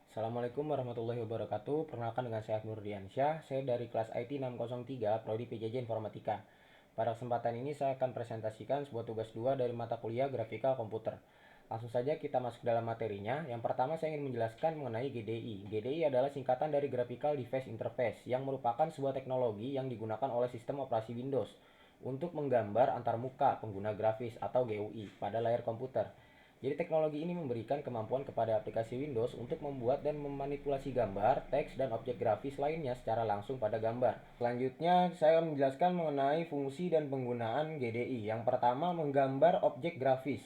Assalamualaikum warahmatullahi wabarakatuh. Perkenalkan dengan saya Nurdiansyah. Saya dari kelas IT 603, Prodi PJJ Informatika. Pada kesempatan ini saya akan presentasikan sebuah tugas 2 dari mata kuliah Grafika Komputer. Langsung saja kita masuk dalam materinya. Yang pertama saya ingin menjelaskan mengenai GDI. GDI adalah singkatan dari Graphical Device Interface yang merupakan sebuah teknologi yang digunakan oleh sistem operasi Windows untuk menggambar antarmuka pengguna grafis atau GUI pada layar komputer. Jadi teknologi ini memberikan kemampuan kepada aplikasi Windows untuk membuat dan memanipulasi gambar, teks, dan objek grafis lainnya secara langsung pada gambar. Selanjutnya, saya akan menjelaskan mengenai fungsi dan penggunaan GDI. Yang pertama, menggambar objek grafis.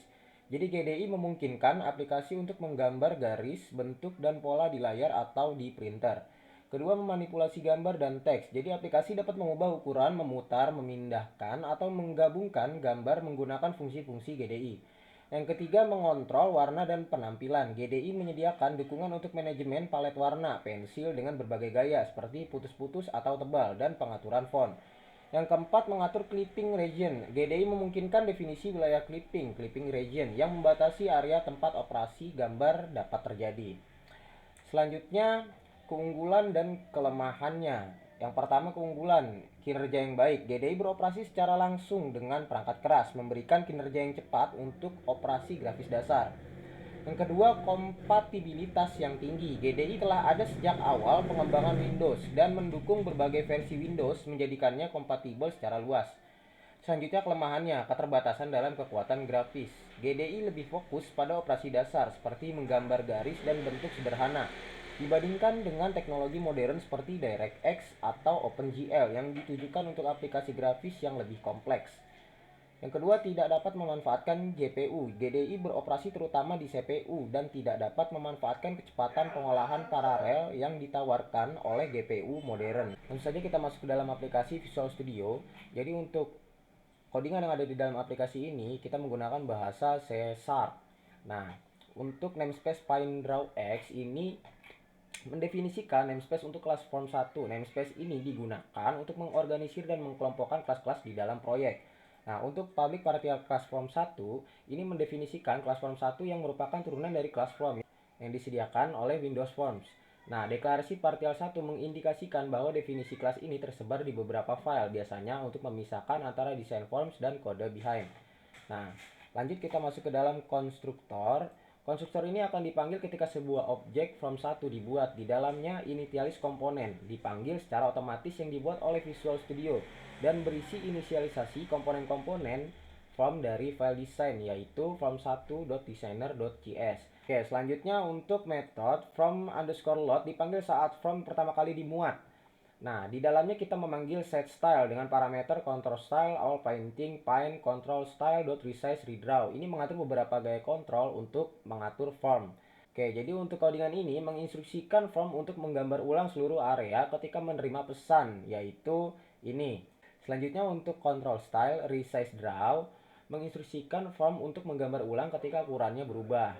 Jadi GDI memungkinkan aplikasi untuk menggambar garis, bentuk, dan pola di layar atau di printer. Kedua, memanipulasi gambar dan teks. Jadi aplikasi dapat mengubah ukuran, memutar, memindahkan, atau menggabungkan gambar menggunakan fungsi-fungsi GDI. Yang ketiga, mengontrol warna dan penampilan. GDI menyediakan dukungan untuk manajemen palet warna pensil dengan berbagai gaya seperti putus-putus atau tebal dan pengaturan font. Yang keempat, mengatur clipping region. GDI memungkinkan definisi wilayah clipping region yang membatasi area tempat operasi gambar dapat terjadi. Selanjutnya, keunggulan dan kelemahannya. Yang pertama, keunggulan, kinerja yang baik. GDI beroperasi secara langsung dengan perangkat keras, memberikan kinerja yang cepat untuk operasi grafis dasar. Yang kedua, kompatibilitas yang tinggi. GDI telah ada sejak awal pengembangan Windows dan mendukung berbagai versi Windows, menjadikannya kompatibel secara luas. Selanjutnya, kelemahannya, keterbatasan dalam kekuatan grafis. GDI lebih fokus pada operasi dasar seperti menggambar garis dan bentuk sederhana dibandingkan dengan teknologi modern seperti DirectX atau OpenGL yang ditujukan untuk aplikasi grafis yang lebih kompleks. Yang kedua, tidak dapat memanfaatkan GPU. GDI beroperasi terutama di CPU dan tidak dapat memanfaatkan kecepatan pengolahan paralel yang ditawarkan oleh GPU modern. Langsung saja kita masuk ke dalam aplikasi Visual Studio. Jadi untuk codingan yang ada di dalam aplikasi ini kita menggunakan bahasa C#. Nah, untuk namespace PineDrawX ini mendefinisikan namespace untuk kelas form 1. Namespace ini digunakan untuk mengorganisir dan mengkelompokkan kelas-kelas di dalam proyek. Nah, untuk public partial class form 1 ini mendefinisikan kelas form 1 yang merupakan turunan dari kelas form yang disediakan oleh Windows Forms. Nah, deklarasi partial 1 mengindikasikan bahwa definisi kelas ini tersebar di beberapa file, biasanya untuk memisahkan antara desain forms dan kode behind. Nah, lanjut kita masuk ke dalam konstruktor. Konstruktor ini akan dipanggil ketika sebuah objek from 1 dibuat. Di dalamnya initialize komponen dipanggil secara otomatis yang dibuat oleh Visual Studio dan berisi inisialisasi komponen-komponen from dari file design, yaitu from1.designer.js. Oke, selanjutnya untuk metode from_load dipanggil saat from pertama kali dimuat. Nah, di dalamnya kita memanggil setStyle dengan parameter control style, all painting, pine, control style, resize, redraw. Ini mengatur beberapa gaya kontrol untuk mengatur form. Oke, jadi untuk codingan ini menginstruksikan form untuk menggambar ulang seluruh area ketika menerima pesan, yaitu ini. Selanjutnya untuk control style, resize, draw, menginstruksikan form untuk menggambar ulang ketika ukurannya berubah.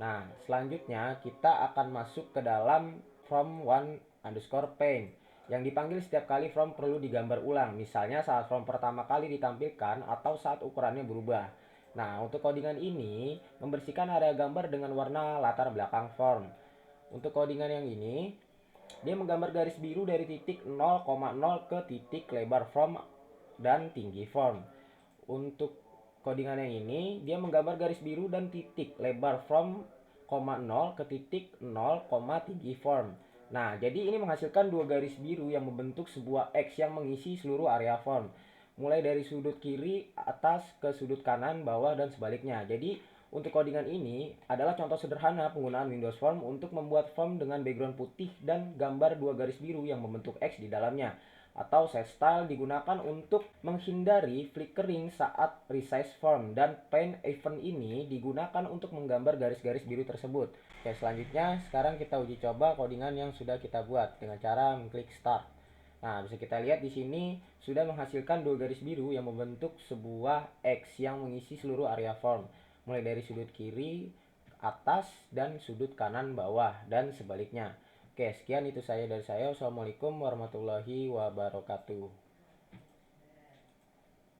Nah, selanjutnya kita akan masuk ke dalam from1_paint yang dipanggil setiap kali from perlu digambar ulang, misalnya saat from pertama kali ditampilkan atau saat ukurannya berubah. Nah, untuk codingan ini membersihkan area gambar dengan warna latar belakang form. Untuk codingan yang ini, dia menggambar garis biru dari titik 0,0 ke titik lebar form dan tinggi form. Untuk codingan yang ini, dia menggambar garis biru dan titik lebar from 0 ke titik 0, tinggi form. Nah, jadi ini menghasilkan dua garis biru yang membentuk sebuah X yang mengisi seluruh area form, mulai dari sudut kiri atas ke sudut kanan bawah dan sebaliknya. Jadi untuk codingan ini adalah contoh sederhana penggunaan Windows Form untuk membuat form dengan background putih dan gambar dua garis biru yang membentuk X di dalamnya. Atau setStyle digunakan untuk menghindari flickering saat resize form, dan paint event ini digunakan untuk menggambar garis-garis biru tersebut. Oke, selanjutnya sekarang kita uji coba codingan yang sudah kita buat dengan cara mengklik start. Nah, bisa kita lihat di sini sudah menghasilkan dua garis biru yang membentuk sebuah X yang mengisi seluruh area form, mulai dari sudut kiri atas dan sudut kanan bawah dan sebaliknya. Oke, sekian itu saya dari saya. Wassalamualaikum warahmatullahi wabarakatuh.